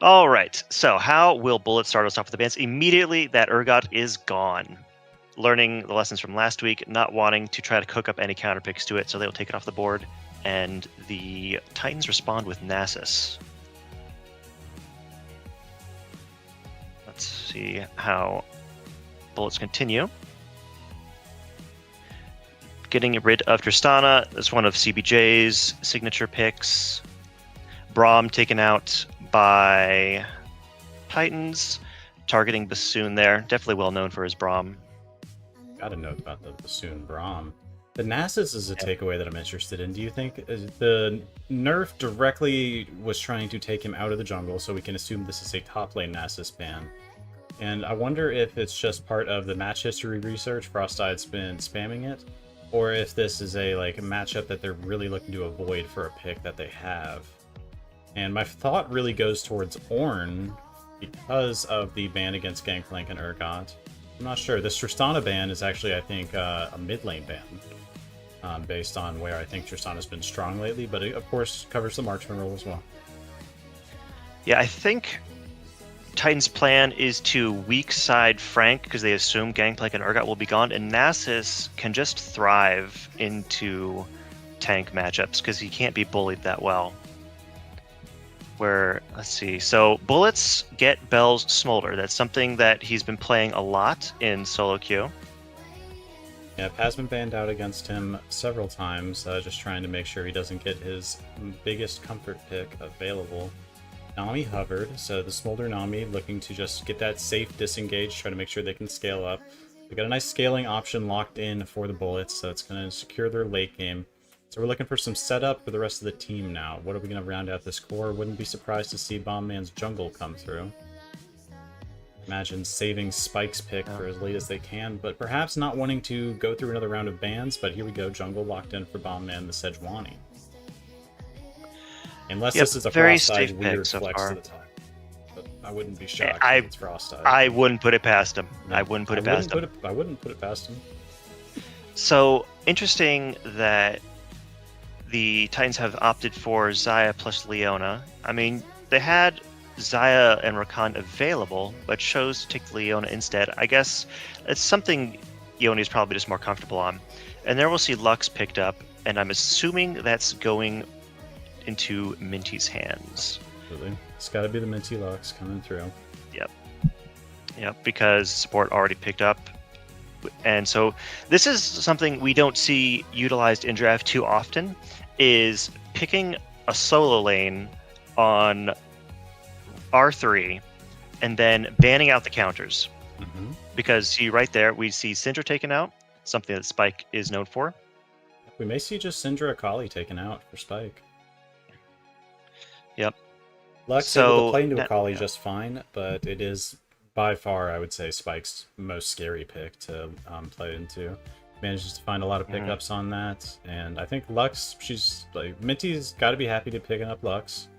All right. So how will Bullet start us off with the bans? Immediately, that Urgot is gone. Learning the lessons from last week, not wanting to try to cook up any counter picks to it, so they'll take it off the board. And the Titans respond with Nasus. Let's see how Bullets continue. Getting rid of Tristana is one of CBJ's signature picks. Braum taken out by Titans, targeting Bassoon there. Definitely well known for his Braum. Gotta note about the Bassoon Braum. The Nasus is a takeaway that I'm interested in. Do you think the nerf directly was trying to take him out of the jungle, so we can assume this is a top lane Nasus ban? And I wonder if it's just part of the match history research, Frost-Eye's been spamming it, or if this is a matchup that they're really looking to avoid for a pick that they have. And my thought really goes towards Ornn because of the ban against Gangplank and Urgot. I'm not sure. This Tristana ban is actually, I think, a mid lane ban, based on where I think Tristana's been strong lately, but it, of course, covers the marksman role as well. Yeah, I think Titan's plan is to weak side Frank because they assume Gangplank and Urgot will be gone, and Nasus can just thrive into tank matchups because he can't be bullied that well. Where, let's see, so Bullets get Bell's Smolder. That's something that he's been playing a lot in solo queue. Yeah, has been banned out against him several times, just trying to make sure he doesn't get his biggest comfort pick available. Nami hovered, so the Smolder Nami looking to just get that safe disengage, try to make sure they can scale up. We got a nice scaling option locked in for the Bullets, so it's going to secure their late game. So we're looking for some setup for the rest of the team now. What are we going to round out this core? Wouldn't be surprised to see Bombman's jungle come through. Imagine saving Spike's pick for as late as they can, but perhaps not wanting to go through another round of bans, but here we go, jungle locked in for Bombman, the Sejuani. Unless this is a Frost-Eyed weird flex to the time. But I wouldn't be shocked if it's Frost-Eyed. I wouldn't put it past him. No, I wouldn't put it past him. I wouldn't put it past him. So, interesting that the Titans have opted for Xayah plus Leona. I mean, they had Xayah and Rakan available, but chose to take the Leona instead. I guess it's something Yoni is probably just more comfortable on. And there we'll see Lux picked up, and I'm assuming that's going into Minty's hands. Absolutely. It's got to be the Minty Lux coming through. Yep, because support already picked up. And so this is something we don't see utilized in draft too often, is picking a solo lane on R3 and then banning out the counters. Mm-hmm. Because see right there, we see Syndra taken out, something that Spike is known for. We may see just Syndra Akali taken out for Spike. Yep. Lux able to play into Akali just fine, but it is by far, I would say, Spike's most scary pick to play into. Manages to find a lot of pickups on that, and I think Lux, she's like, Minty's got to be happy to picking up Lux.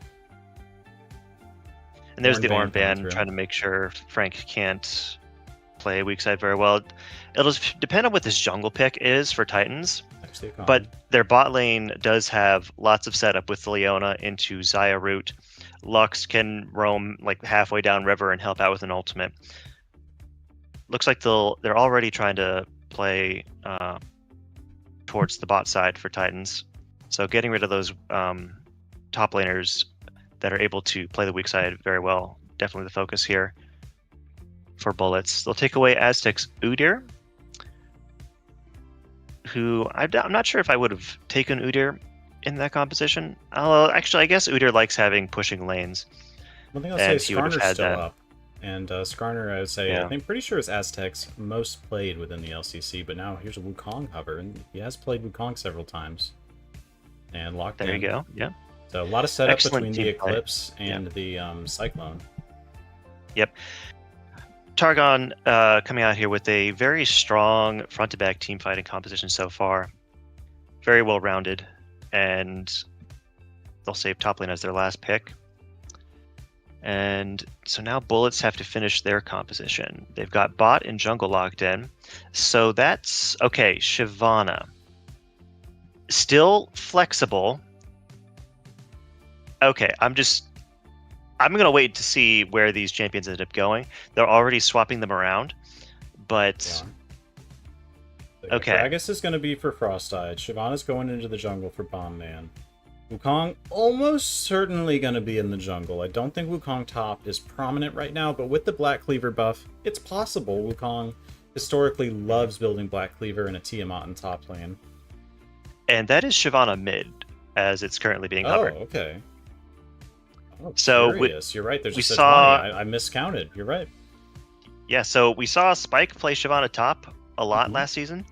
And there's the Ornn ban, trying to make sure Frank can't play weak side very well. It'll depend on what this jungle pick is for Titans, but their bot lane does have lots of setup with Leona into Xayah route. Lux can roam like halfway down river and help out with an ultimate. Looks like they're already trying to play towards the bot side for Titans. So getting rid of those top laners that are able to play the weak side very well, definitely the focus here for Bullets. They'll take away Aztec's Udyr, who I'm not sure if I would have taken Udyr in that composition. Actually, I guess Udyr likes having pushing lanes. One thing I'll say is Skarner's still up. And Skarner, I would say, I'm pretty sure is Aztec's most played within the LCC, but now here's a Wukong hover, and he has played Wukong several times. And locked in. There you go, yeah. So a lot of setup between the Eclipse and the Cyclone. Yep. Targon coming out here with a very strong front-to-back team fighting composition so far. Very well-rounded, and they'll save top lane as their last pick. And so now Bullets have to finish their composition. They've got bot and jungle locked in. So that's, okay, Shyvana. Still flexible. Okay, I'm going to wait to see where these champions end up going. They're already swapping them around, but... Yeah. Okay. Gragas is going to be for Frost-Eyed. Shyvana's going into the jungle for Bomb Man. Wukong almost certainly going to be in the jungle. I don't think Wukong top is prominent right now, but with the Black Cleaver buff, it's possible. Wukong historically loves building Black Cleaver in a Tiamat in top lane. And that is Shyvana mid, as it's currently being covered. Oh, okay. Oh, so you're right. There's we just saw... I miscounted. You're right. Yeah, so we saw Spike play Shyvana top a lot last season,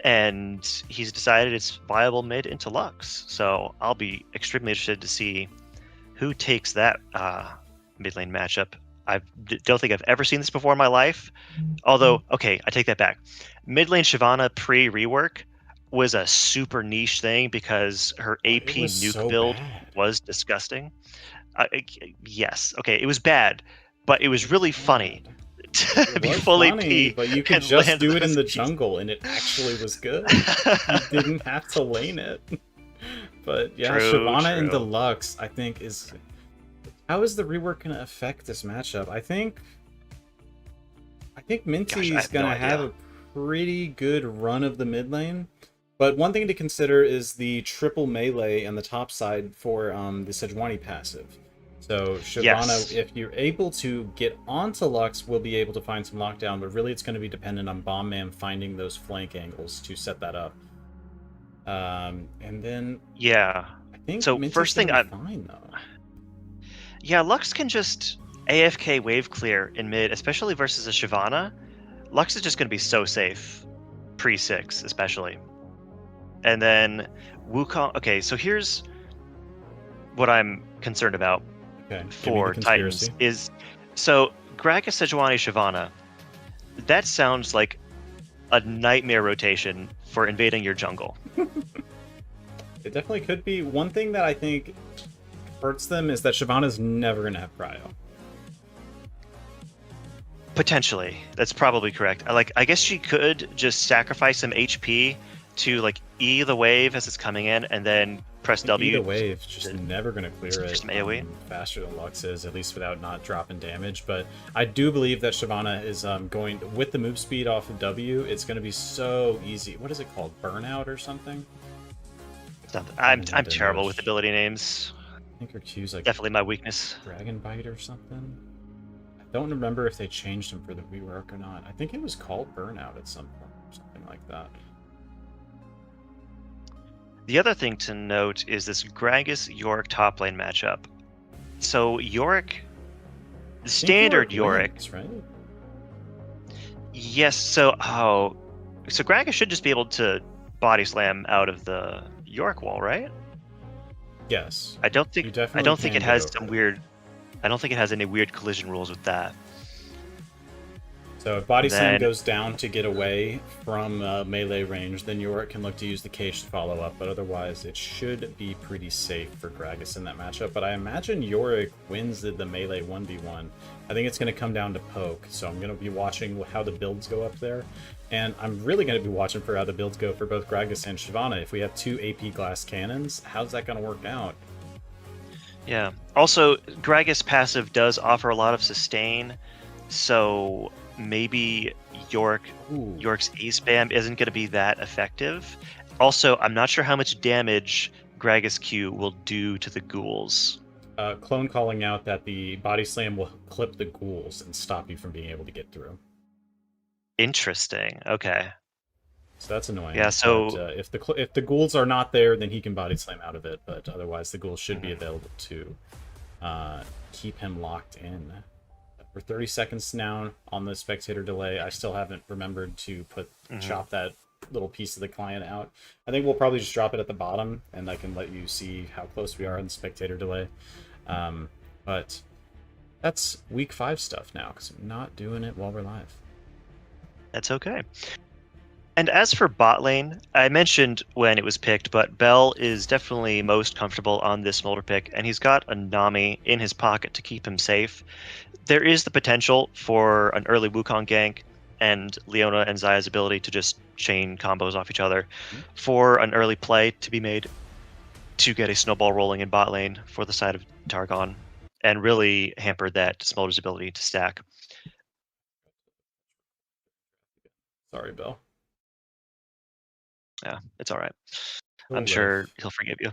and he's decided it's viable mid into Lux. So I'll be extremely interested to see who takes that mid lane matchup. I don't think I've ever seen this before in my life. Although, okay, I take that back. Mid lane Shyvana pre-rework was a super niche thing because her AP nuke build was disgusting. Yes, okay, it was bad, but it was really funny. It was fully funny, but you could just do it in the jungle, and it actually was good. You didn't have to lane it. But yeah, Shyvana in Deluxe, I think, is... How is the rework going to affect this matchup? I think Minty is going to have a pretty good run of the mid lane. But one thing to consider is the triple melee on the top side for the Sejuani passive. So Shyvana, if you're able to get onto Lux, will be able to find some lockdown, but really it's going to be dependent on Bomb Man finding those flank angles to set that up. And then I think so. Minty's First thing, I'm fine though. Yeah, Lux can just AFK wave clear in mid, especially versus a Shyvana. Lux is just going to be so safe, pre-6 especially. And then Wukong... Okay, so here's what I'm concerned about for Titans is... So, Gragas, Sejuani, Shyvana, that sounds like a nightmare rotation for invading your jungle. It definitely could be. One thing that I think hurts them is that Shyvana's never going to have cryo. Potentially. That's probably correct. I guess she could just sacrifice some HP to like E the wave as it's coming in and then press W. E the wave, just never going to clear it some AoE. Faster than Lux is, at least without not dropping damage. But I do believe that Shyvana is going, with the move speed off of W, it's going to be so easy. What is it called? Burnout or something? I'm terrible with ability names. I think her Q's like definitely my weakness. Dragon Bite or something. I don't remember if they changed him for the rework or not. I think it was called Burnout at some point or something like that. The other thing to note is this Gragas Yorick top lane matchup. So Yorick, the standard Yorick, wins, right? Yes. So Gragas should just be able to body slam out of the Yorick wall, right? Yes. I don't think it has some weird. I don't think it has any weird collision rules with that. So if body slam goes down to get away from melee range, then Yorick can look to use the cage to follow up. But otherwise, it should be pretty safe for Gragas in that matchup. But I imagine Yorick wins the melee 1v1. I think it's going to come down to poke. So I'm going to be watching how the builds go up there. And I'm really going to be watching for how the builds go for both Gragas and Shyvana. If we have two AP glass cannons, how's that going to work out? Yeah. Also, Gragas passive does offer a lot of sustain. So maybe Yorick's E-spam isn't going to be that effective. Also, I'm not sure how much damage Gragas Q will do to the ghouls. Clone calling out that the body slam will clip the ghouls and stop you from being able to get through. Interesting. Okay. So that's annoying. Yeah. So but, if the ghouls are not there, then he can body slam out of it. But otherwise, the ghouls should be available to keep him locked in. We're 30 seconds now on the spectator delay. I still haven't remembered to chop that little piece of the client out. I think we'll probably just drop it at the bottom, and I can let you see how close we are in the spectator delay. But that's week 5 stuff now, because I'm not doing it while we're live. That's okay. And as for bot lane, I mentioned when it was picked, but Bell is definitely most comfortable on this Smolder pick, and he's got a Nami in his pocket to keep him safe. There is the potential for an early Wukong gank and Leona and Xayah's ability to just chain combos off each other for an early play to be made to get a snowball rolling in bot lane for the side of Targon. and really hampered that Smolder's ability to stack. Sorry, Bill. Yeah, it's all right. We'll I'm sure he'll forgive you.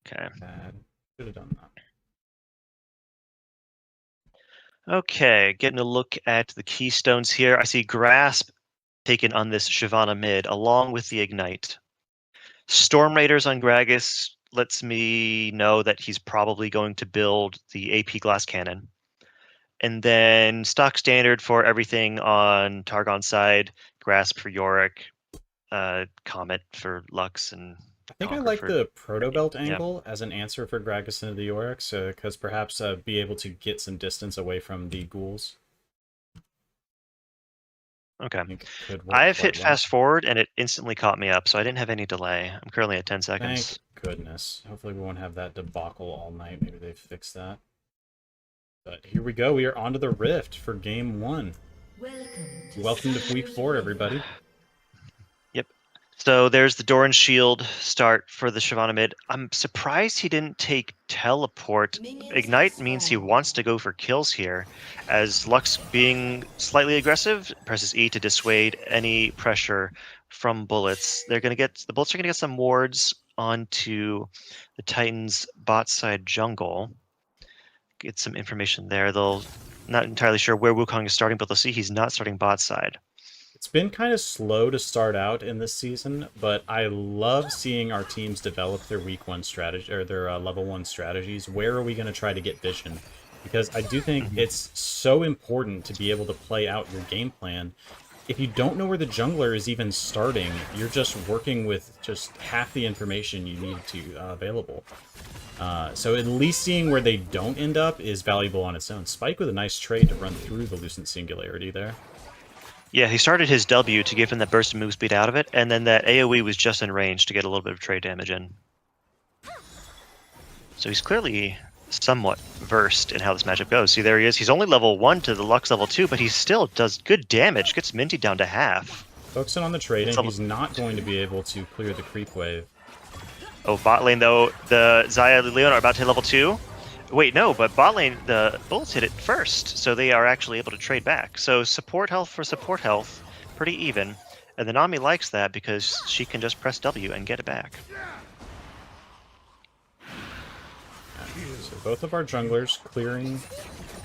Okay. Should have done that. Okay, getting a look at the keystones here. I see Grasp taken on this Shyvana mid, along with the Ignite. Storm Raiders on Gragas lets me know that he's probably going to build the AP Glass Cannon. And then stock standard for everything on Targon's side, Grasp for Yorick, Comet for Lux, and I think Conquer I like for the Protobelt yeah. angle as an answer for Gragas into the Oryx, because perhaps be able to get some distance away from the ghouls. Okay. Could work I've hit well. fast forward and it instantly caught me up, so I didn't have any delay. I'm currently at 10 seconds. Thank goodness. Hopefully we won't have that debacle all night. Maybe they fixed that. But here we go. We are onto the Rift for game 1. Welcome to week 4, everybody. Yep. So there's the Doran Shield start for the Shyvana mid. I'm surprised he didn't take Teleport. Ignite means he wants to go for kills here, as Lux, being slightly aggressive, presses E to dissuade any pressure from bullets. The bullets are gonna get some wards onto the Titans' bot side jungle. Get some information there. They'll not entirely sure where Wukong is starting, but they'll see he's not starting bot side. It's been kind of slow to start out in this season, but I love seeing our teams develop their week 1 strategy, or their level 1 strategies. Where are we going to try to get vision? Because I do think it's so important to be able to play out your game plan. If you don't know where the jungler is even starting, you're just working with just half the information you need to available. So at least seeing where they don't end up is valuable on its own. Spike with a nice trade to run through the Lucent Singularity there. Yeah, he started his W to give him that burst of move speed out of it, and then that AoE was just in range to get a little bit of trade damage in. So he's clearly somewhat versed in how this matchup goes. See, there he is. He's only level 1 to the Lux level 2, but he still does good damage. Gets Minty down to half. Focusing on the trading, he's not going to be able to clear the creep wave. Oh, bot lane, though, the Xayah and Leon are about to hit level 2. Wait, no, but bot lane, the bullets hit it first, so they are actually able to trade back. So support health for support health, pretty even. And the Nami likes that because she can just press W and get it back. So both of our junglers clearing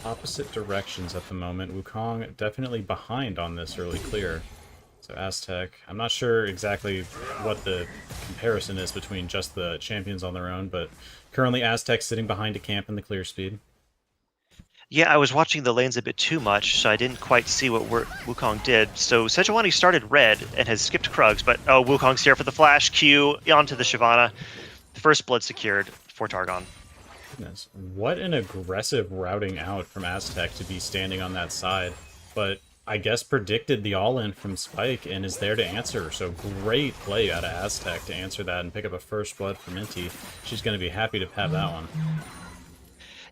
opposite directions at the moment. Wukong definitely behind on this early clear. So Aztec, I'm not sure exactly what the comparison is between just the champions on their own, but currently Aztec sitting behind a camp in the clear speed. Yeah, I was watching the lanes a bit too much, so I didn't quite see what Wukong did. So Sejuani started red and has skipped Krugs, but oh, Wukong's here for the flash Q onto the Shyvana. First blood secured for Targon. Goodness, what an aggressive routing out from Aztec to be standing on that side, but I guess predicted the all-in from Spike and is there to answer. So great play out of Aztec to answer that and pick up a first blood for Minty. She's going to be happy to have that one.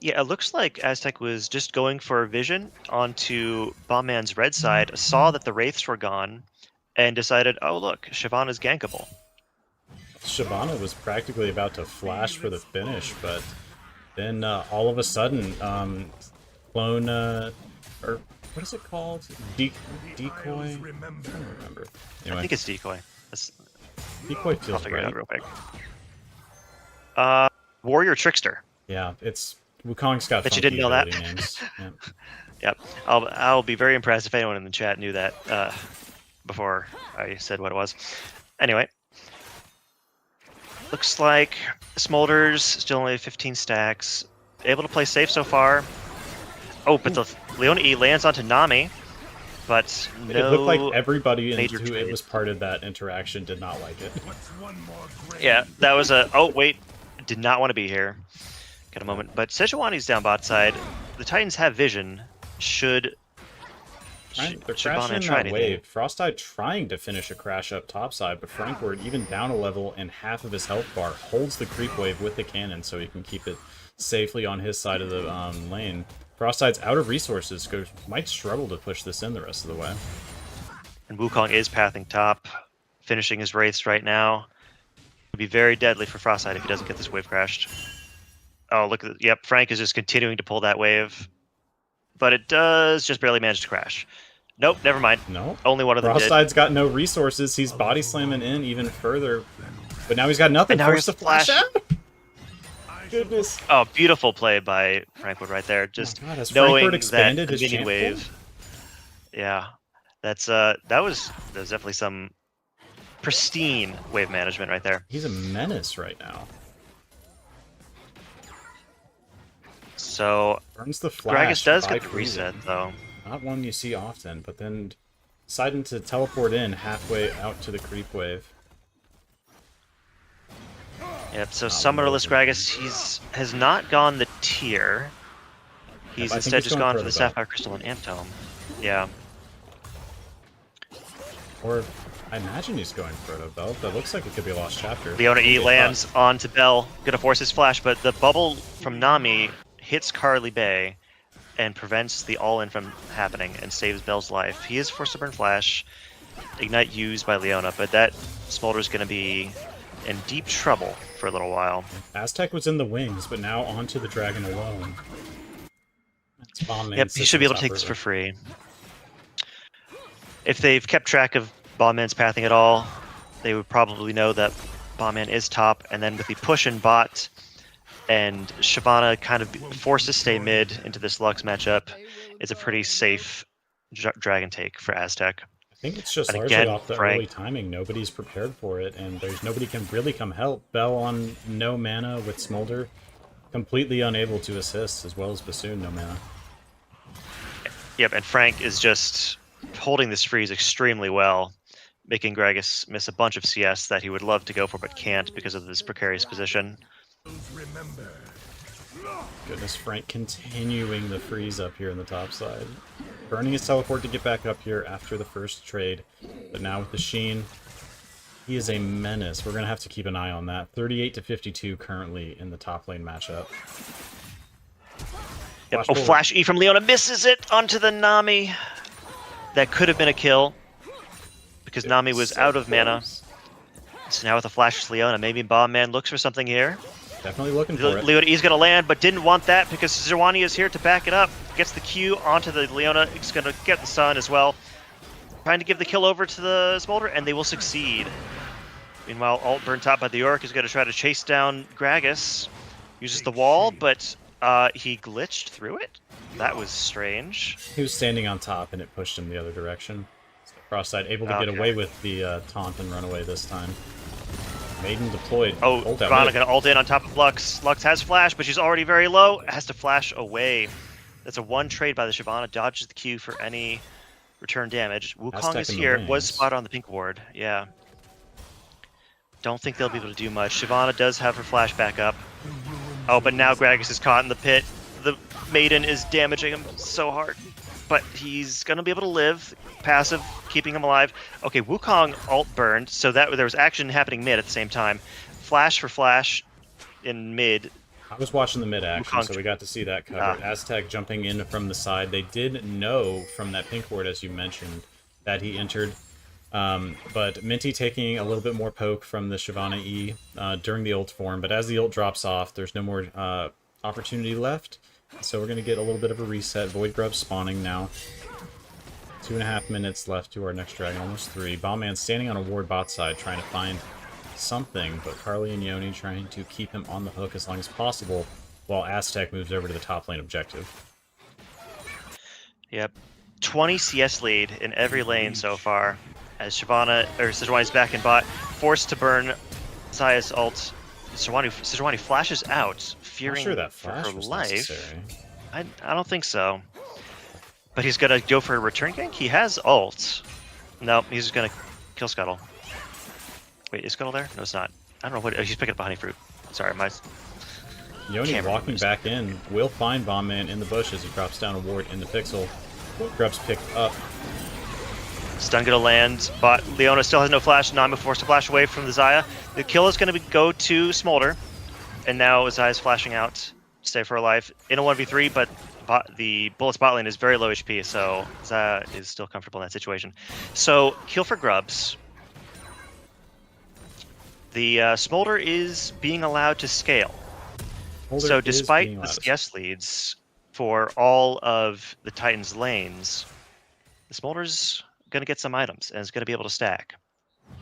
Yeah, it looks like Aztec was just going for a vision onto Bombman's red side, saw that the Wraiths were gone, and decided, oh look, Shyvana's gankable. Shyvana was practically about to flash for the finish, but then all of a sudden, clone, or what is it called? Decoy? I don't remember. Anyway. I think it's Decoy. Decoy feels I'll figure right. it out real quick. Warrior Trickster. Yeah, it's Wukong's got Bet you didn't know that. Names. Yeah. Yep. I'll be very impressed if anyone in the chat knew that before I said what it was. Anyway. Looks like Smolders still only 15 stacks. Able to play safe so far. Oh, but the Leona E lands onto Nami, but no. It looked like everybody who it was part of that interaction did not like it. Yeah, that was a. Oh wait, did not want to be here. Got a moment, but Sejuani's down bot side. The Titans have vision. Should they're crashing in that wave. Frosteye trying to finish a crash up topside, but Frankward, even down a level and half of his health bar, holds the creep wave with the cannon so he can keep it safely on his side of the lane. Frostide's out of resources, might struggle to push this in the rest of the way. And Wukong is pathing top, finishing his Wraiths right now. It'll be very deadly for Frostide if he doesn't get this wave crashed. Oh, look at yep. Frank is just continuing to pull that wave, but it does just barely manage to crash. Nope, never mind. No, only one of them did. Frosttide's got no resources. He's body slamming in even further, but now he's got nothing. And now Forced to flash out. Goodness. Oh, beautiful play by Frankfurt right there. Just knowing that the mini wave. Yeah, that was definitely some pristine wave management right there. He's a menace right now. So burns the flash. Gragas does get the reset though. Not one you see often, but then deciding to teleport in halfway out to the creep wave. Yep, so Summonerless Gragas, has not gone the tier. He's instead just gone for the Sapphire Crystal and Antome. Yeah. Or, I imagine he's going Proto Belt. That looks like it could be a lost chapter. Leona E lands onto Bell, gonna force his flash, but the bubble from Nami hits Carly Bay and prevents the all-in from happening and saves Bell's life. He is forced to burn flash. Ignite used by Leona, but that Smolder's gonna be in deep trouble for a little while. Aztec was in the wings, but now onto the dragon alone. Yep, he should be able to take this for free. If they've kept track of Bombman's pathing at all, they would probably know that Bombman is top, and then with the push and bot, and Shyvana kind of forced to stay mid into this Lux matchup, it's a pretty safe dragon take for Aztec. I think it's just largely off the early timing. Nobody's prepared for it, and there's nobody can really come help. Bell on no mana with Smolder, completely unable to assist, as well as Bassoon, no mana. Yep, and Frank is just holding this freeze extremely well, making Gragas miss a bunch of CS that he would love to go for but can't because of this precarious position. Goodness, Frank continuing the freeze up here in the top side. Burning his teleport to get back up here after the first trade. But now with the Sheen, he is a menace. We're going to have to keep an eye on that. 38-52 currently in the top lane matchup. Yep. Oh, Flash E from Leona misses it onto the Nami. That could have been a kill because Nami was out of mana. So now with the Flash Leona, maybe Bombman looks for something here. Definitely looking for it. Leona E's going to land, but didn't want that because Zerwani is here to back it up. Gets the Q onto the Leona. He's going to get the Sun as well. Trying to give the kill over to the Smolder, and they will succeed. Meanwhile, Alt burnt top by the Orc is going to try to chase down Gragas. Uses the wall, but he glitched through it. That was strange. He was standing on top, and it pushed him the other direction. So Frostside able to get away with the taunt and run away this time. Maiden deployed. Oh, Shyvana gonna ult in on top of Lux. Lux has flash, but she's already very low. Has to flash away. That's a one trade by the Shyvana. Dodges the Q for any return damage. Wukong is here. Was spotted on the pink ward. Yeah. Don't think they'll be able to do much. Shyvana does have her flash back up. Oh, but now Gragas is caught in the pit. The Maiden is damaging him so hard. But he's going to be able to live. Passive, keeping him alive. Okay, Wukong ult burned, so that there was action happening mid at the same time. Flash for flash in mid. I was watching the mid action, so we got to see that cover. Aztec jumping in from the side. They did know from that pink ward, as you mentioned, that he entered. But Minty taking a little bit more poke from the Shyvana E during the ult form. But as the ult drops off, there's no more opportunity left. So we're going to get a little bit of a reset. Void Grub spawning now. 2.5 minutes left to our next dragon, almost 3. Bombman standing on a ward bot side trying to find something, but Carly and Yoni trying to keep him on the hook as long as possible while Aztec moves over to the top lane objective. Yep. 20 CS lead in every lane so far as Sejuani's back in bot, forced to burn Zaya's ult. Sejuani flashes out, fearing for her life. I don't think so. But he's gonna go for a return gank. He has ult. No, he's just gonna kill Scuttle. Wait, is Scuttle there? No, it's not. I don't know what. Oh, he's picking up a honey fruit. Sorry, my. Yoni walking back in will find Bombman in the bush as he drops down a ward in the pixel. Grub's picked up. Stun gonna land, but Leona still has no flash. Nami forced to flash away from the Xayah. The kill is gonna go to Smolder, and now Xayah's flashing out, stay for her life in a 1v3. But the Bullet's bot lane is very low HP, so Xayah is still comfortable in that situation. So kill for Grubs. The Smolder is being allowed to scale. So despite the CS leads for all of the Titans' lanes, the Smolder's going to get some items, and is going to be able to stack.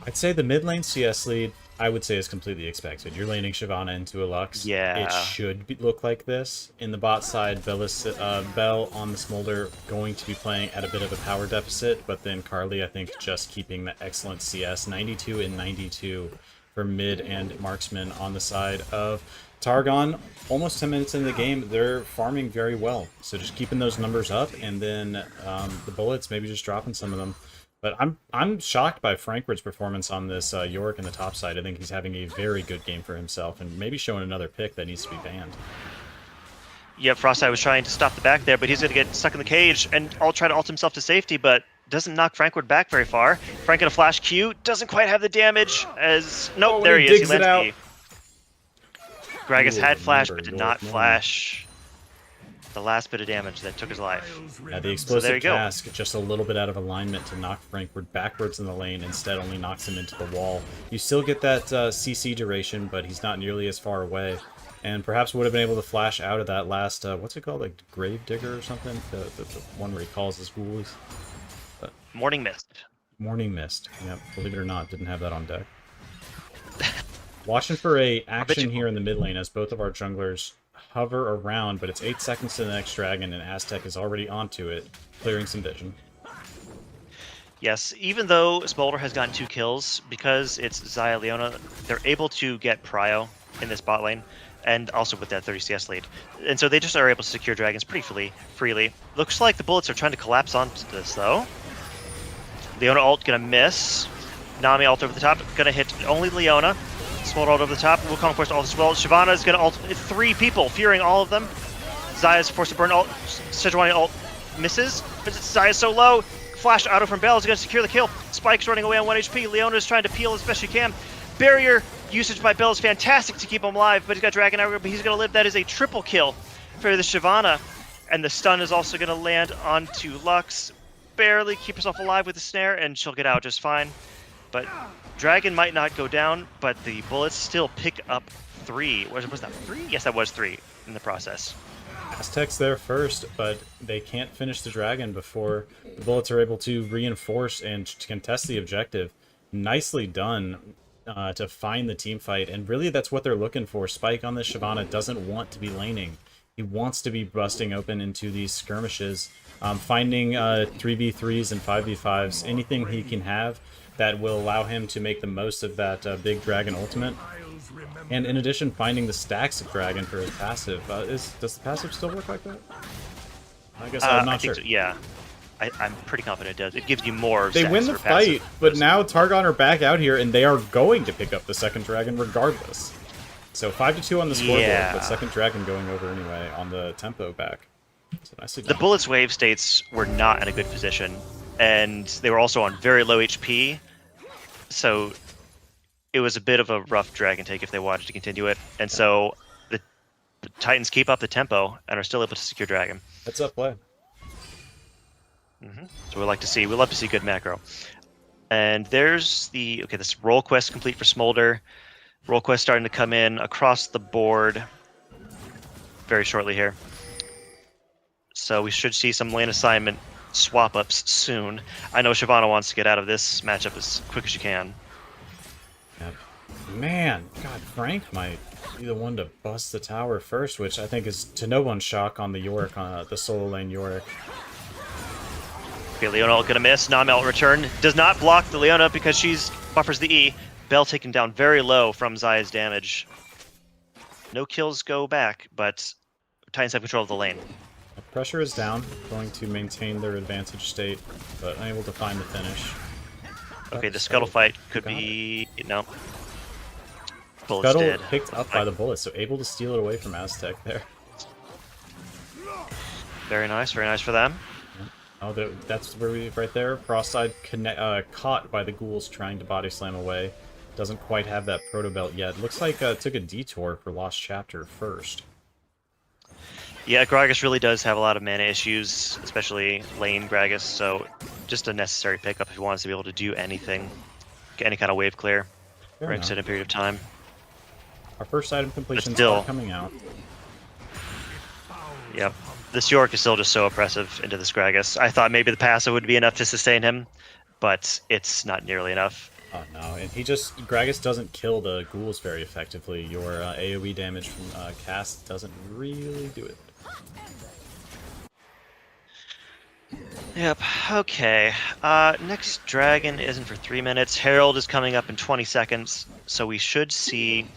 I'd say the mid lane CS lead, I would say, is completely expected. You're laning Shyvana into a Lux. Yeah. It should look like this. In the bot side, Bell on the Smolder going to be playing at a bit of a power deficit, but then Carly, I think, just keeping the excellent CS. 92 and 92 for mid and marksman on the side of Targon. Almost 10 minutes into the game, they're farming very well. So just keeping those numbers up, and then the bullets, maybe just dropping some of them. But I'm shocked by Frankfurt's performance on this Yorick in the top side. I think he's having a very good game for himself, and maybe showing another pick that needs to be banned. Yeah, Frostside was trying to stop the back there, but he's going to get stuck in the cage, and I'll try to ult himself to safety, but doesn't knock Frankfurt back very far. Frank in a flash Q, doesn't quite have the damage as... Nope, there he is. He lands Gragas had flash, but did not flash the last bit of damage that took his life. Yeah, the explosive task, just a little bit out of alignment to knock Frankfurt backwards in the lane, instead only knocks him into the wall. You still get that CC duration, but he's not nearly as far away. And perhaps would have been able to flash out of that last, what's it called, like Grave Digger or something? The one where he calls his ghoulies. Morning Mist. Morning Mist. Yeah, believe it or not, didn't have that on deck. Watching for a action here in the mid lane as both of our junglers hover around, but it's 8 seconds to the next dragon, and Aztec is already onto it, clearing some vision. Yes, even though Smolder has gotten 2 kills, because it's Xayah Leona, they're able to get Prio in this bot lane, and also with that 30 CS lead. And so they just are able to secure dragons pretty freely. Looks like the bullets are trying to collapse onto this, though. Leona ult gonna miss. Nami ult over the top, gonna hit only Leona. Smolder ult over the top. Wukong forced ult as well. Shyvana is gonna ult 3 people, fearing all of them. Xayah's forced to burn ult. Sejuani ult misses, but Xayah's so low. Flash auto from Bell is gonna secure the kill. Spike's running away on 1 HP. Leona's trying to peel as best she can. Barrier usage by Bell is fantastic to keep him alive, but he's got Dragon Arrow, but he's gonna live. That is a triple kill for the Shyvana. And the stun is also gonna land onto Lux. Barely keep herself alive with the snare, and she'll get out just fine. But Dragon might not go down, but the bullets still pick up 3. Was that 3? Yes, that was 3 in the process. Aztec's there first, but they can't finish the dragon before the bullets are able to reinforce and contest the objective. Nicely done to find the team fight, and really that's what they're looking for. Spike on this Shyvana doesn't want to be laning. He wants to be busting open into these skirmishes, finding 3v3s and 5v5s, anything he can have that will allow him to make the most of that big dragon ultimate. And in addition, finding the stacks of dragon for his passive. Does the passive still work like that? I guess I'm not sure. So, yeah, I'm pretty confident it does. It gives you more. They win the fight, but now Targon are back out here, and they are going to pick up the second dragon regardless. So 5-2 on the scoreboard, but second dragon going over anyway on the tempo back. So nicely done. The Bullets wave states were not in a good position, and they were also on very low HP. So it was a bit of a rough dragon take if they wanted to continue it. And so the Titans keep up the tempo and are still able to secure dragon. That's up play. So we love to see good macro. And there's this role quest complete for Smolder. Role quest starting to come in across the board very shortly here. So we should see some lane assignment swap-ups soon. I know Shyvana wants to get out of this matchup as quick as she can. Yep. Man, God, Frank might be the one to bust the tower first, which I think is to no one's shock on the Yorick, the solo lane Yorick. Okay, Leona gonna miss. Nami ult return. Does not block the Leona because she's buffers the E. Bell taken down very low from Xayah's damage. No kills go back, but Titans have control of the lane. Pressure is down, going to maintain their advantage state, but unable to find the finish. Okay, the Scuttle fight could be... No. Bullets Scuttle dead. picked up by the Bullets, so able to steal it away from Aztec there. Very nice for them. Oh, that's where right there. Frostside caught by the ghouls trying to body slam away. Doesn't quite have that proto belt yet. Looks like took a detour for Lost Chapter first. Yeah, Gragas really does have a lot of mana issues, especially lane Gragas, so just a necessary pickup if he wants to be able to do anything, get any kind of wave clear for an extended period of time. Our first item completions are coming out. Yep. This York is still just so oppressive into this Gragas. I thought maybe the passive would be enough to sustain him, but it's not nearly enough. Oh no, and Gragas doesn't kill the ghouls very effectively. Your AoE damage from cast doesn't really do it. Yep, okay. Next dragon isn't for 3 minutes. Herald is coming up in 20 seconds, so we should see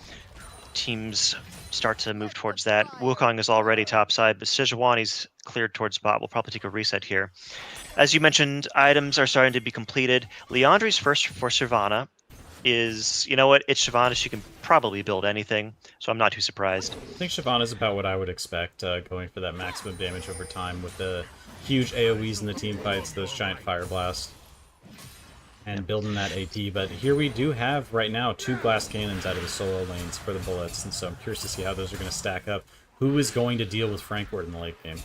teams start to move towards that. Wukong is already topside, but Sejuani's cleared towards bot. We'll probably take a reset here. As you mentioned, items are starting to be completed. Leandri's first for Shyvana is, you know what, it's Shyvana. She can probably build anything, so I'm not too surprised. I think Shyvana's about what I would expect, going for that maximum damage over time with the huge AoEs in the team fights, those giant fire blasts, and building that AP. But here we do have, right now, 2 blast cannons out of the solo lanes for the bullets, and so I'm curious to see how those are going to stack up. Who is going to deal with Frankward in the late game?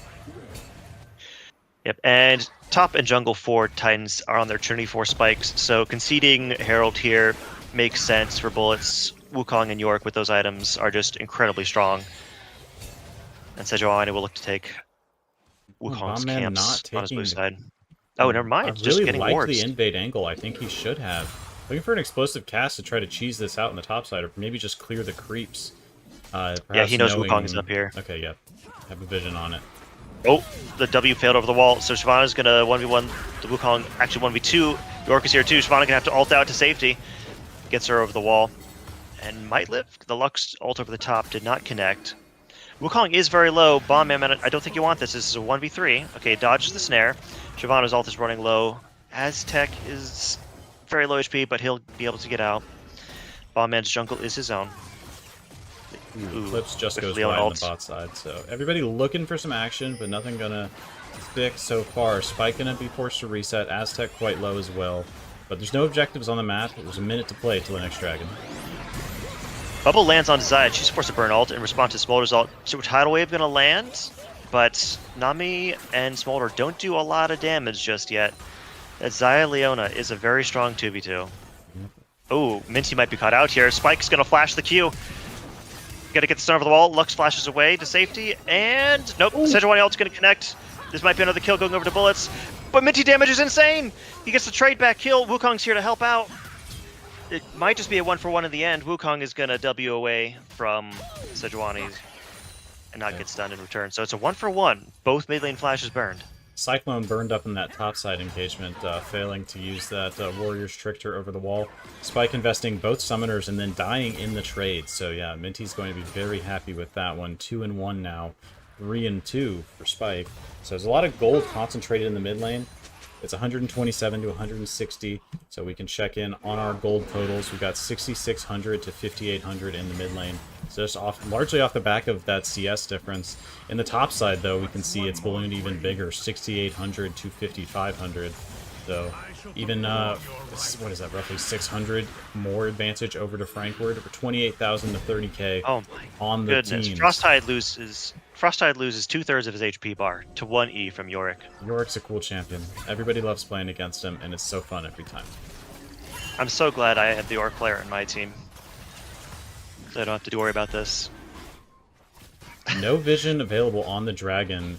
Yep, and top and jungle 4 Titans are on their Trinity 4 spikes, so conceding Herald here makes sense for bullets. Wukong and York with those items are just incredibly strong. And Sejuani will look to take Wukong's camps on his blue side. Oh, never mind. I just really getting like wards. the invade angle. I think he should have. Looking for an explosive cast to try to cheese this out in the top side, or maybe just clear the creeps. Yeah, he knows Wukong's up here. Okay, yeah. Have a vision on it. Oh, the W failed over the wall, so Shyvana's going to 1v1 the Wukong, actually 1v2. York is here too. Shyvana going to have to ult out to safety. Gets her over the wall. And might live. The Lux ult over the top did not connect. Wukong is very low. Bomb Man, I don't think you want this. This is a 1v3. Okay, dodges the snare. Shyvana's ult is running low. Aztec is very low HP, but he'll be able to get out. Bomb Man's jungle is his own. Eclipse just goes wide on the bot side, so everybody looking for some action, but nothing gonna stick so far. Spike gonna be forced to reset. Aztec quite low as well, but there's no objectives on the map. There's a minute to play till the next dragon. Bubble lands on Zayed. She's forced to burn ult in response to Smolder's ult. So Tidal Wave gonna land, but Nami and Smolder don't do a lot of damage just yet. That Zaya Leona is a very strong 2v2. Oh, Minty might be caught out here. Spike's gonna flash the Q. Gotta get the stun over the wall. Lux flashes away to safety, and nope. Sejuani ult's gonna connect. This might be another kill going over to bullets, but Minty damage is insane. He gets the trade back kill. Wukong's here to help out. It might just be a 1-for-1 in the end. Wukong is gonna W away from Sejuani and not get stunned in return. So it's a 1-for-1. Both mid lane flashes burned. Cyclone burned up in that topside engagement, failing to use that Warrior's Trickster over the wall. Spike investing both summoners and then dying in the trade. So yeah, Minty's going to be very happy with that one. 2-1 now, 3-2 for Spike. So there's a lot of gold concentrated in the mid lane. It's 127 to 160, so we can check in on our gold totals. We've got 6,600 to 5,800 in the mid lane. So just largely off the back of that CS difference. In the top side, though, we can see it's ballooned even bigger, 6,800 to 5,500. So even, what is that, roughly 600 more advantage over to Frankward, or 28,000 to 30k on the team. Frosttide loses 2/3 of his HP bar to 1E from Yorick. Yorick's a cool champion. Everybody loves playing against him, and it's so fun every time. I'm so glad I have the Yorick player in my team, so I don't have to worry about this. No vision available on the dragon.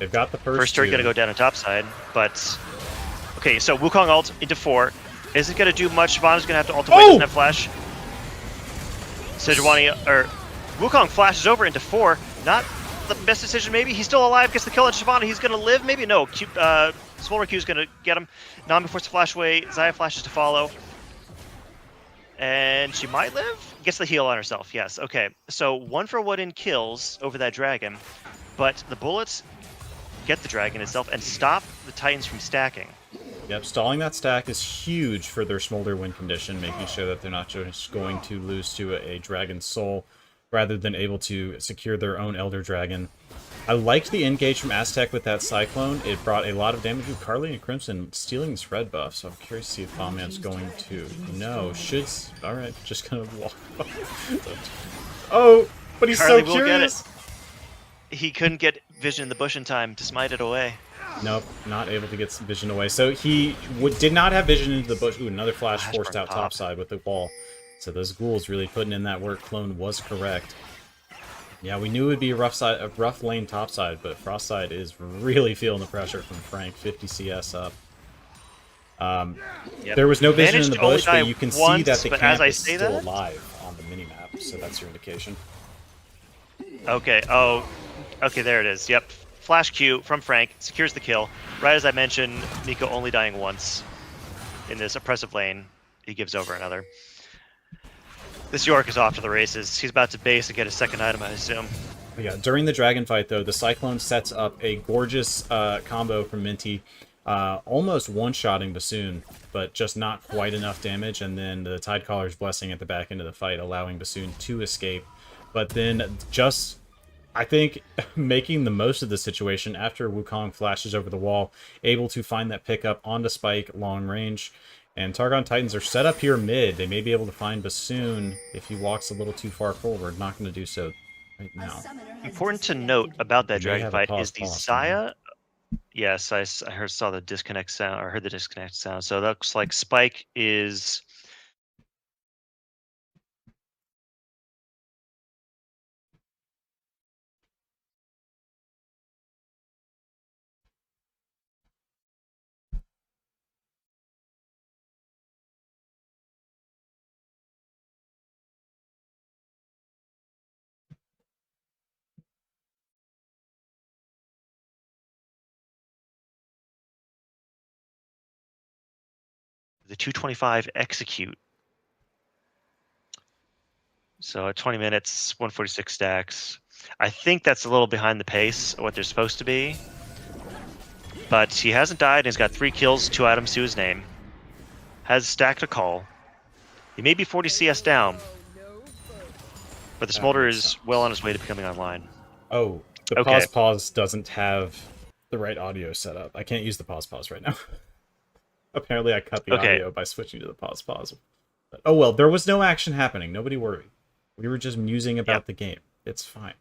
They've got the first turret gonna go down on top side, but okay. So Wukong ult into 4. Isn't gonna do much. Shyvana's gonna have to ult away. Doesn't have flash. Sejuani or Wukong flashes over into 4. Not the best decision, maybe. He's still alive. Gets the kill on Shyvana. He's gonna live. Maybe no. Smolder Q's gonna get him. Nami forced to flash away. Zaya flashes to follow. And she might live? Gets the heal on herself, yes. Okay, so 1-for-1 in kills over that dragon, but the bullets get the dragon itself and stop the Titans from stacking. Yep, stalling that stack is huge for their Smolder win condition, making sure that they're not just going to lose to a Dragon Soul, rather than able to secure their own Elder Dragon. I liked the engage from Aztec with that Cyclone. It brought a lot of damage with Carly and Crimson stealing this red buff, so I'm curious to see if Bombman's going to... No, should... Alright, just gonna walk off. Oh, but he's Carly so curious! He couldn't get vision in the bush in time to smite it away. Nope, not able to get vision away. So he did not have vision into the bush. Ooh, another flash forced out topside with the wall. So those ghouls really putting in that work. Clone was correct. Yeah, we knew it would be a rough lane topside, but Frostside is really feeling the pressure from Frank. 50 CS up. Yep. There was no vision in Managed the to only bush, but die you can see once, that the but as camp I is say still that, alive on the minimap, so that's your indication. okay. Oh, okay. There it is. Yep. Flash Q from Frank secures the kill. Right as I mentioned, Nico only dying once in this oppressive lane. He gives over another. This York is off to the races. He's about to base and get a second item, I assume. Yeah, during the dragon fight, though, the Cyclone sets up a gorgeous combo from Minty, almost one-shotting Bassoon, but just not quite enough damage, and then the Tidecaller's Blessing at the back end of the fight, allowing Bassoon to escape. But then just, I think, making the most of the situation after Wukong flashes over the wall, able to find that pickup onto Spike long range. And Targon Titans are set up here mid. They may be able to find Bassoon if he walks a little too far forward. Not going to do so right now. Important to note about that dragon fight is the pause, Xayah. Yes, I saw the disconnect sound, or heard the disconnect sound. So that looks like Spike is. The 225 execute. So at 20 minutes, 146 stacks. I think that's a little behind the pace of what they're supposed to be. But he hasn't died, and he's got 3 kills, 2 items to his name. Has stacked a call. He may be 40 CS down, but the Smolder is well on his way to becoming online. Oh, the pause doesn't have the right audio set up. I can't use the pause right now. Apparently I cut the audio by switching to the pause. But, oh well, there was no action happening. Nobody worry. We were just musing about the game. It's fine.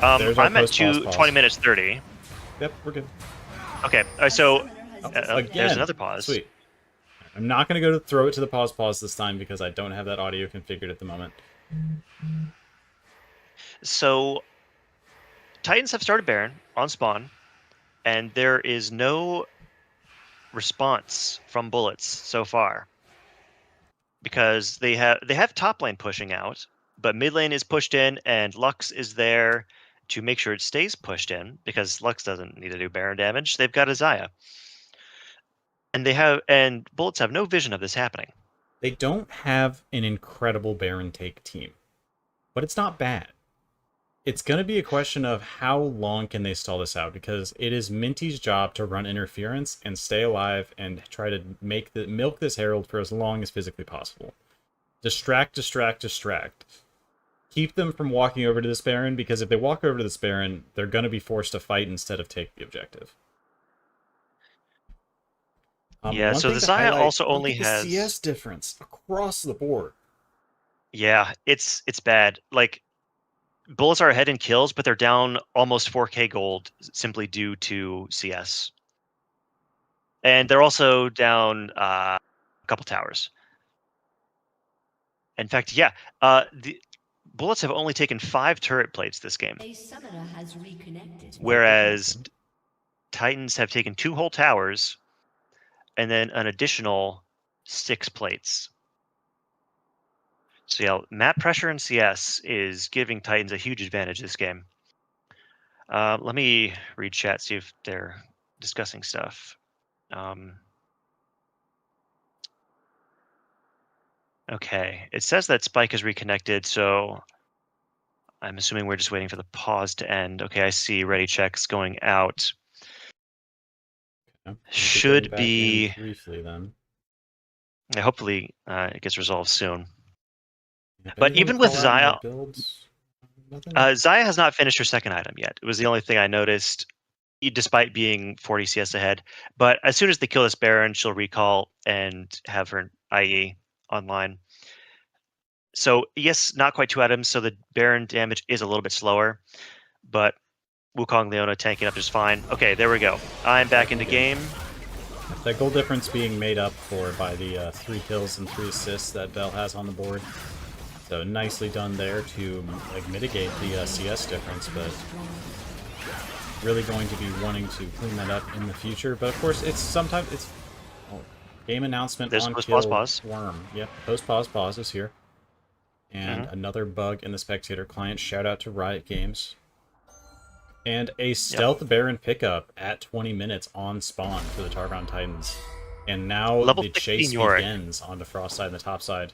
I'm at 20 minutes 30. Yep, we're good. Okay, so there's another pause. Sweet. I'm not going to go throw it to the pause this time because I don't have that audio configured at the moment. So Titans have started Baron on spawn, and there is no response from bullets so far because they have top lane pushing out, but mid lane is pushed in, and Lux is there to make sure it stays pushed in because Lux doesn't need to do Baron damage. They've got a Xayah, and bullets have no vision of this happening. They don't have an incredible Baron take team, but it's not bad. It's going to be a question of how long can they stall this out, because it is Minty's job to run interference and stay alive and try to milk this Herald for as long as physically possible. Distract. Keep them from walking over to this Baron, because if they walk over to this Baron, they're going to be forced to fight instead of take the objective. Yeah, so the Xayah also only has CS difference across the board. Yeah, it's bad. Like, bullets are ahead in kills, but they're down almost 4k gold simply due to CS. And they're also down a couple towers. In fact, yeah, the bullets have only taken 5 turret plates this game. Whereas Titans have taken 2 whole towers and then an additional 6 plates. So yeah, map pressure in CS is giving Titans a huge advantage this game. Let me read chat, see if they're discussing stuff. Okay, it says that Spike is reconnected, so I'm assuming we're just waiting for the pause to end. Okay, I see ready checks going out. Should be briefly then. Yeah, hopefully it gets resolved soon. But even with Xayah, Xayah has not finished her second item yet. It was the only thing I noticed, despite being 40 CS ahead. But as soon as they kill this Baron, she'll recall and have her IE online. So yes, not quite 2 items, so the Baron damage is a little bit slower. But Wukong Leona tanking up just fine. Okay, there we go. I'm back into game. That goal difference being made up for by the 3 kills and 3 assists that Bell has on the board. So nicely done there to like mitigate the CS difference, but really going to be wanting to clean that up in the future. But of course, it's sometimes game announcement There's on post kill pause. worm. Yep, pause is here. And another bug in the spectator client. Shout out to Riot Games. And a stealth Baron pickup at 20 minutes on spawn for the Targon Titans. And now Level the chase begins on the frost side and the top side.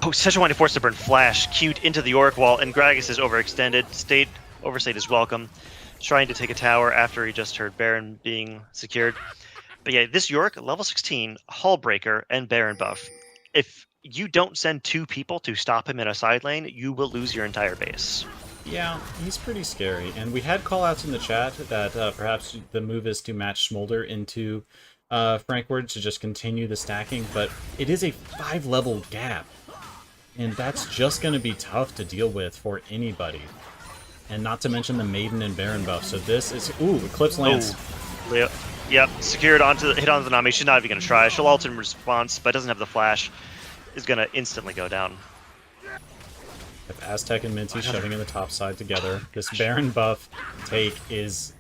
Oh, Sejuani forced to burn flash, queued into the Yorick wall, and Gragas is overextended. Overstate is welcome. Trying to take a tower after he just heard Baron being secured. But yeah, this Yorick, level 16, Hull Breaker, and Baron buff. If you don't send 2 people to stop him in a side lane, you will lose your entire base. Yeah, he's pretty scary. And we had callouts in the chat that perhaps the move is to match Smolder into Frankward to just continue the stacking, but it is a 5-level gap. And that's just going to be tough to deal with for anybody. And not to mention the Maiden and Baron buff. So this is... Ooh, Eclipse lands. Yep, secured hit onto the Nami. She's not even going to try. She'll ult in response, but doesn't have the flash. Is going to instantly go down. With Aztec and Minty shoving in the top side together, this Baron buff take is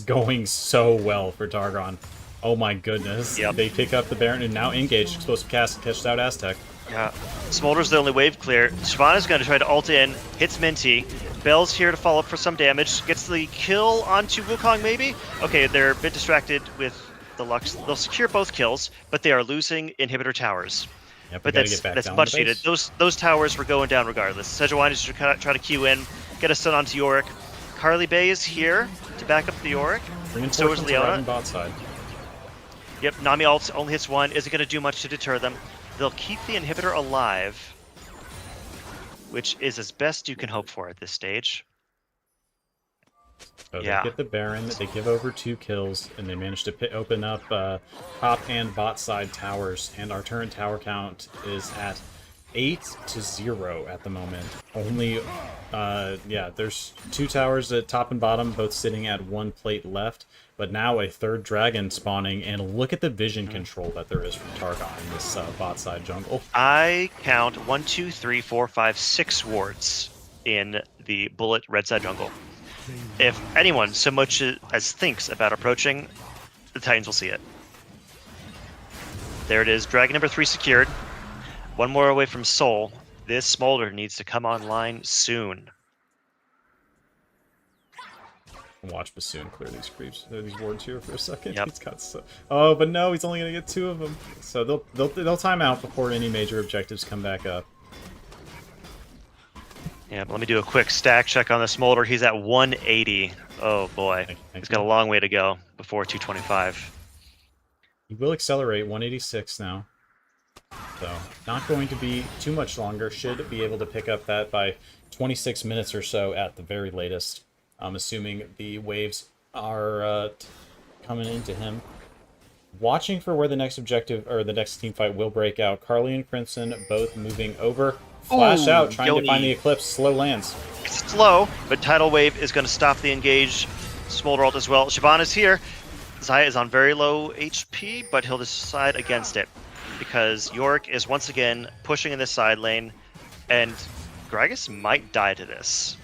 going so well for Targon. Oh my goodness. Yep. They pick up the Baron and now engage. Explosive cast catches out Aztec. Yeah. Smolder's the only wave clear. Shyvana's going to try to ult in, hits Minty. Bell's here to follow up for some damage. Gets the kill onto Wukong maybe? Okay, they're a bit distracted with the Lux. They'll secure both kills, but they are losing inhibitor towers. Yep, but that's much needed. Those towers were going down regardless. Sejuani is try to queue in, get a stun onto Yorick. Carly Bay is here to back up the Yorick. So is Leona. Bot side. Yep, Nami ult only hits 1. Isn't going to do much to deter them. They'll keep the inhibitor alive, which is as best you can hope for at this stage. So they get the Baron, they give over 2 kills, and they manage to open up top and bot side towers. And our current tower count is at 8-0 at the moment. Only, there's 2 towers at top and bottom, both sitting at 1 plate left. But now a 3rd dragon spawning, and look at the vision control that there is from Targon in this bot side jungle. I count 1, 2, 3, 4, 5, 6 wards in the bullet red side jungle. If anyone so much as thinks about approaching, the Titans will see it. There it is, dragon number 3 secured. 1 more away from Soul. This Smolder needs to come online soon. Watch Bassoon clear these creeps, these wards here for a second. Yep. He's got so... Oh, but no, he's only gonna get 2 of them. So they'll time out before any major objectives come back up. Yeah, but let me do a quick stack check on the Smolder. He's at 180. Oh boy, he's got a long way to go before 225. He will accelerate 186 now. So not going to be too much longer. Should be able to pick up that by 26 minutes or so at the very latest. I'm assuming the waves are coming into him. Watching for where the next objective, or the next team fight will break out. Carly and Crimson both moving over. Flash out, trying to find the Eclipse. Slow lands. It's slow, but Tidal Wave is going to stop the engage. Smolder ult as well. Shyvana's here. Xayah is on very low HP, but he'll decide against it. Because Yorick is once again pushing in this side lane, and Gragas might die to this.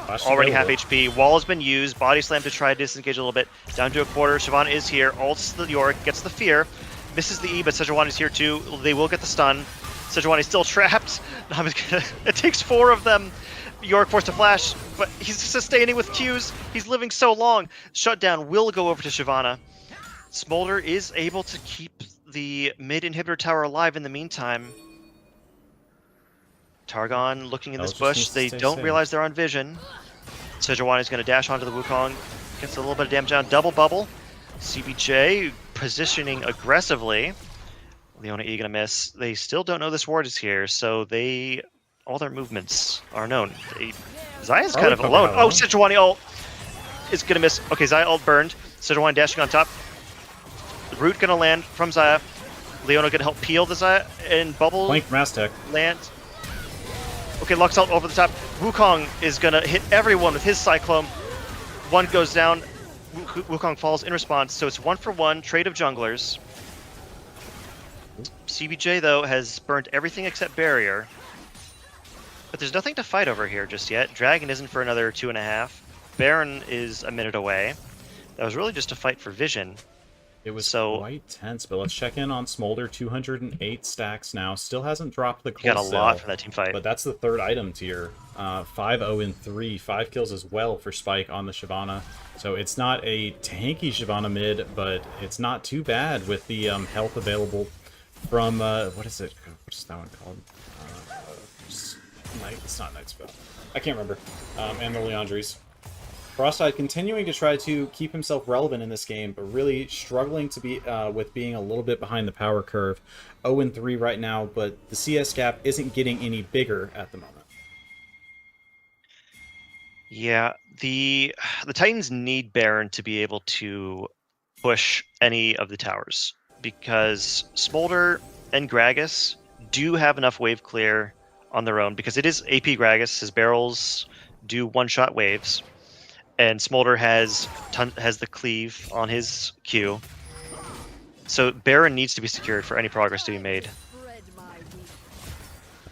Already half HP. Wall has been used. Body slam to try to disengage a little bit. Down to a quarter. Shyvana is here. Ults the Yorick. Gets the fear. Misses the E, but Sejuani's here too. They will get the stun. Sejuani's still trapped. It takes 4 of them. Yorick forced to flash, but he's sustaining with Qs. He's living so long. Shutdown will go over to Shyvana. Smolder is able to keep the mid inhibitor tower alive in the meantime. Targon looking in this bush. They don't realize they're on vision. Sejuani is going to dash onto the Wukong. Gets a little bit of damage down. Double bubble. CBJ positioning aggressively. Leona E gonna miss. They still don't know this ward is here, so all their movements are known. Xayah's kind of alone. Oh, Sejuani ult is gonna miss. Okay, Xayah ult burned. Sejuani dashing on top. Root gonna land from Xayah. Leona gonna help peel the Xayah and bubble. Flank from Aztec. Land. Okay, Lux ult over the top. Wukong is gonna hit everyone with his Cyclone. 1 goes down. Wukong falls in response, so it's 1 for 1. Trade of junglers. CBJ though has burned everything except barrier. But there's nothing to fight over here just yet. Dragon isn't for another 2.5. Baron is a minute away. That was really just a fight for vision. It was quite tense, but let's check in on Smolder. 208 stacks now. Still hasn't dropped the cold got a lot from that team fight. But that's the third item tier. 5-0-3. 5 kills as well for Spike on the Shyvana. So it's not a tanky Shyvana mid, but it's not too bad with the health available from... what is it? What is that one called? It's not Night Spell. I can't remember. And the Leandries. Frostide continuing to try to keep himself relevant in this game, but really struggling to be with being a little bit behind the power curve. 0-3 right now, but the CS gap isn't getting any bigger at the moment. Yeah, the Titans need Baron to be able to push any of the towers, because Smolder and Gragas do have enough wave clear on their own, because it is AP Gragas. His barrels do one-shot waves. And Smolder has the cleave on his Q. So Baron needs to be secured for any progress to be made.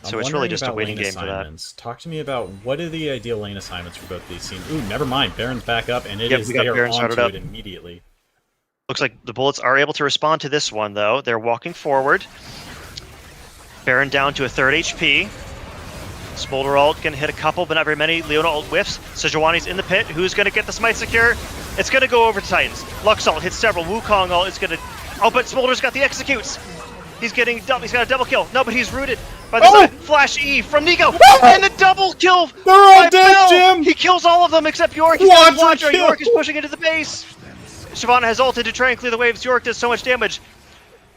So it's really just a waiting game for that. Talk to me about what are the ideal lane assignments for both these teams. Ooh, never mind. Baron's back up, and they are onto it immediately. Looks like the Bullets are able to respond to this one, though. They're walking forward. Baron down to a 3rd HP. Smolder ult can hit a couple, but not very many. Leona ult whiffs. Sejuani's in the pit. Who's going to get the smite secure? It's going to go over to Titans. Lux ult hits several. Wukong ult is going to... Oh, but Smolder's got the executes. He's got a double kill. No, but he's rooted by the Flash E from Nico. And the double kill by Bell. He kills all of them except Yorick. He's got Quadra. Yorick is pushing into the base. Shyvana has ulted to try and clear the waves. Yorick does so much damage.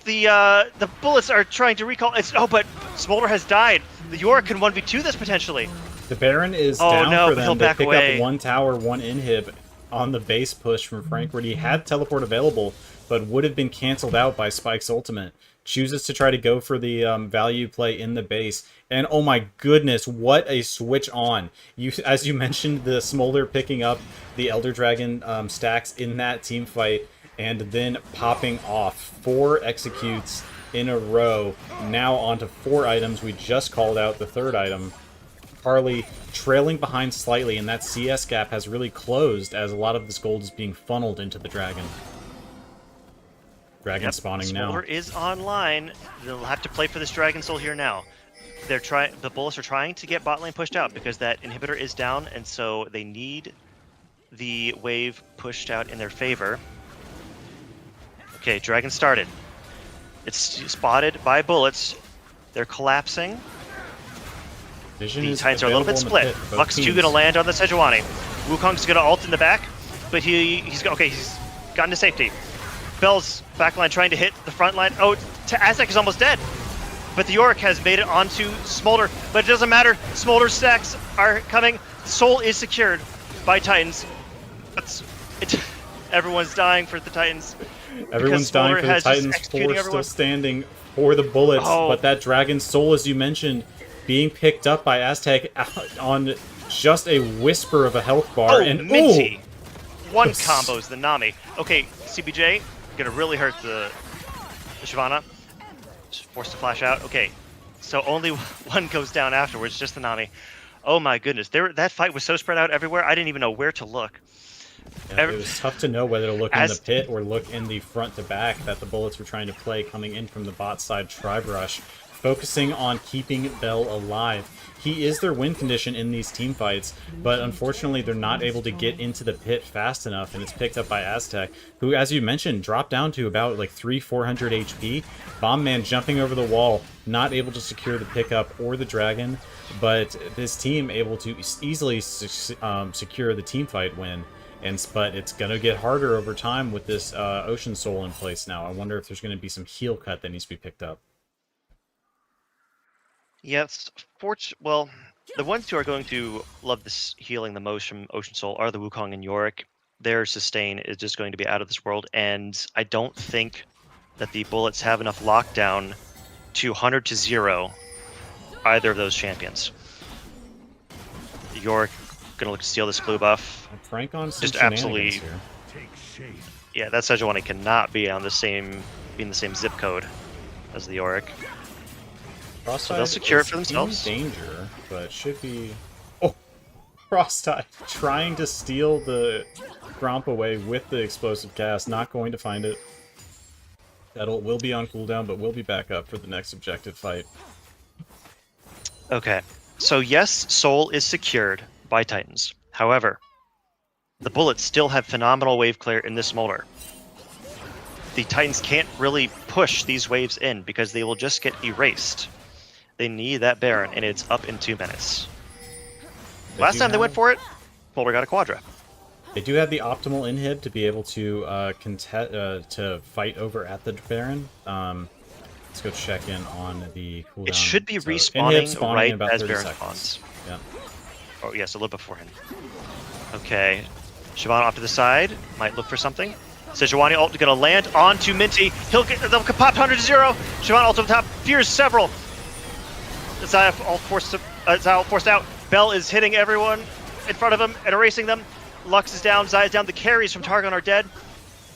The Bullets are trying to recall. But Smolder has died. The Yorick can 1v2 this potentially. The Baron is down for them to pick up one tower, one inhib on the base push from Frank, where he had teleport available, but would have been canceled out by Spike's ultimate. Chooses to try to go for the value play in the base. And oh my goodness, what a switch on. As you mentioned, the Smolder picking up the Elder Dragon stacks in that team fight, and then popping off 4 executes in a row, now onto 4 items. We just called out the 3rd item. Harley trailing behind slightly, and that CS gap has really closed as a lot of this gold is being funneled into the Dragon. Dragon spawning now. Smolder is online. They'll have to play for this Dragon Soul here now. The Bullets are trying to get bot lane pushed out because that inhibitor is down, and so they need the wave pushed out in their favor. Okay, Dragon started. It's spotted by Bullets. They're collapsing. Vision the Titans are a little bit split. Lux 2 gonna land on the Sejuani. Wukong's gonna ult in the back, but he's gotten to safety. Bell's backline trying to hit the front line. Oh, Aztec is almost dead. But the Yorick has made it onto Smolder, but it doesn't matter. Smolder's stacks are coming. Soul is secured by Titans. Everyone's dying for the Titans. Everyone's dying for the Titans. 4 still standing for the Bullets, but that Dragon Soul, as you mentioned, being picked up by Aztec on just a whisper of a health bar. And Minty. One combos the Nami. Okay, CBJ gonna really hurt the Shyvana. Forced to flash out. Okay, so only one goes down afterwards, just the Nami. Oh my goodness, that fight was so spread out everywhere. I didn't even know where to look. Yeah, it was tough to know whether to look in the pit or look in the front to back that the Bullets were trying to play coming in from the bot side Tribe Rush, focusing on keeping Bell alive. He is their win condition in these team fights, but unfortunately they're not able to get into the pit fast enough, and it's picked up by Aztec, who, as you mentioned, dropped down to about like 400 HP. Bomb Man jumping over the wall, not able to secure the pickup or the Dragon, but this team able to easily secure the team fight win. But it's going to get harder over time with this Ocean Soul in place now. I wonder if there's going to be some heal cut that needs to be picked up. Yes, well, the ones who are going to love this healing the most from Ocean Soul are the Wukong and Yorick. Their sustain is just going to be out of this world, and I don't think that the Bullets have enough lockdown to 100-0 either of those champions. Yorick gonna look to steal this blue buff. Frank on some just absolutely here. Yeah, that Sejuani cannot be on the same zip code as the Yorick. Frostide they'll secure it for in themselves. Danger, but should be. Oh, Frostide trying to steal the Gromp away with the explosive cast. Not going to find it. That will be on cooldown, but will be back up for the next objective fight. Okay, so yes, Soul is secured by Titans. However, the Bullets still have phenomenal wave clear in this Smolder. The Titans can't really push these waves in because they will just get erased. They need that Baron, and it's up in 2 minutes. Last time they went for it, Smolder got a Quadra. They do have the optimal inhib to be able to to fight over at the Baron. Let's go check in on the cooldown. It should be so respawning right in about as 30 Baron seconds. spawns. Yeah. Oh yes, a little beforehand. Okay, Shyvana off to the side, might look for something. Sejuani ult gonna land onto Minty. They'll pop 100 to 0. Shyvana ult on top, fears several. Zaya ult forced out. Bell is hitting everyone in front of him and erasing them. Lux is down, Zaya's down. The carries from Targon are dead.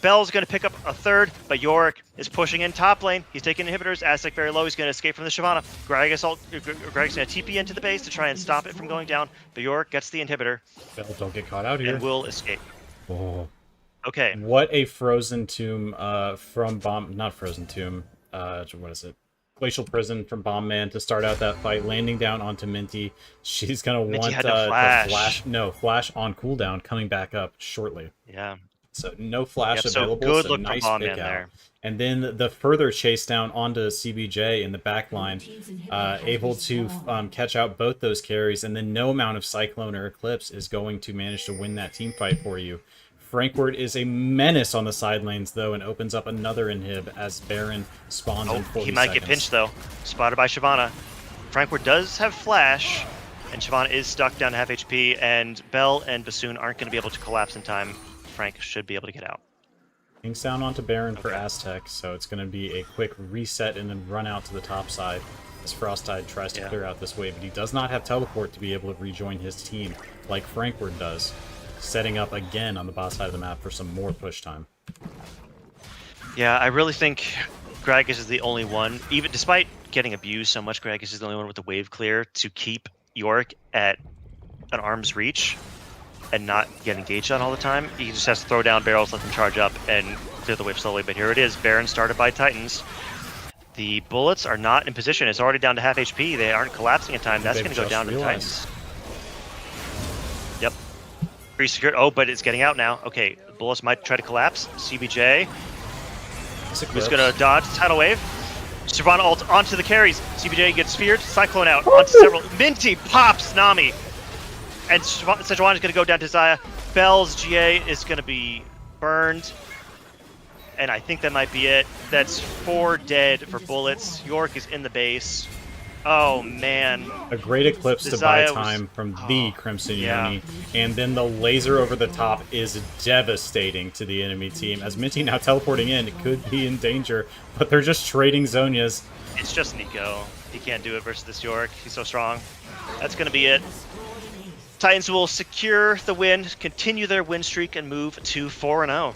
Bell's going to pick up a third, but Yorick is pushing in top lane. He's taking inhibitors. Aztec very low. He's going to escape from the Shyvana. Greg's going to TP into the base to try and stop it from going down, but Yorick gets the inhibitor. Bell, don't get caught out here. And will escape. Oh. Okay. What a Frozen Tomb from Bomb... Not Frozen Tomb. What is it? Glacial Prison from Bomb Man to start out that fight, landing down onto Minty. She's going to want no flash. Flash on cooldown, coming back up shortly. Yeah. So no flash So available. good so look nice from Bomb pick Man out. there. And then the further chase down onto CBJ in the back line, able to catch out both those carries, and then no amount of Cyclone or Eclipse is going to manage to win that team fight for you. Frankward is a menace on the side lanes, though, and opens up another inhib as Baron spawns in 40 seconds. He might get pinched, though. Spotted by Shyvana. Frankward does have flash, and Shyvana is stuck down to half HP, and Bell and Bassoon aren't going to be able to collapse in time. Frank should be able to get out. King's down onto Baron for Aztec, so it's going to be a quick reset and then run out to the top side as Frostide tries to clear out this wave, but he does not have teleport to be able to rejoin his team like Frankward does, setting up again on the bot side of the map for some more push time. Yeah, I really think Gragas is the only one, even despite getting abused so much, Gragas is the only one with the wave clear to keep Yorick at an arm's reach and not get engaged on all the time. He just has to throw down barrels, let them charge up, and clear the wave slowly. But here it is, Baron started by Titans. The Bullets are not in position. It's already down to half HP. They aren't collapsing in time. That's going to go down to Titans. Yep. Pretty secure. Oh, but it's getting out now. Okay, the Bullets might try to collapse. CBJ who's going to dodge the tidal wave. Shyvana ult onto the carries. CBJ gets feared. Cyclone out onto several. Minty pops Nami. And Sejuani is going to go down to Zaya. Bell's GA is going to be burned. And I think that might be it. That's 4 dead for Bullets. York is in the base. Oh, man. A great Eclipse to buy time from the Crimson Yoni. And then the laser over the top is devastating to the enemy team. As Minty now teleporting in, it could be in danger. But they're just trading Zonias. It's just Nico. He can't do it versus this York. He's so strong. That's going to be it. Titans will secure the win, continue their win streak, and move to 4-0.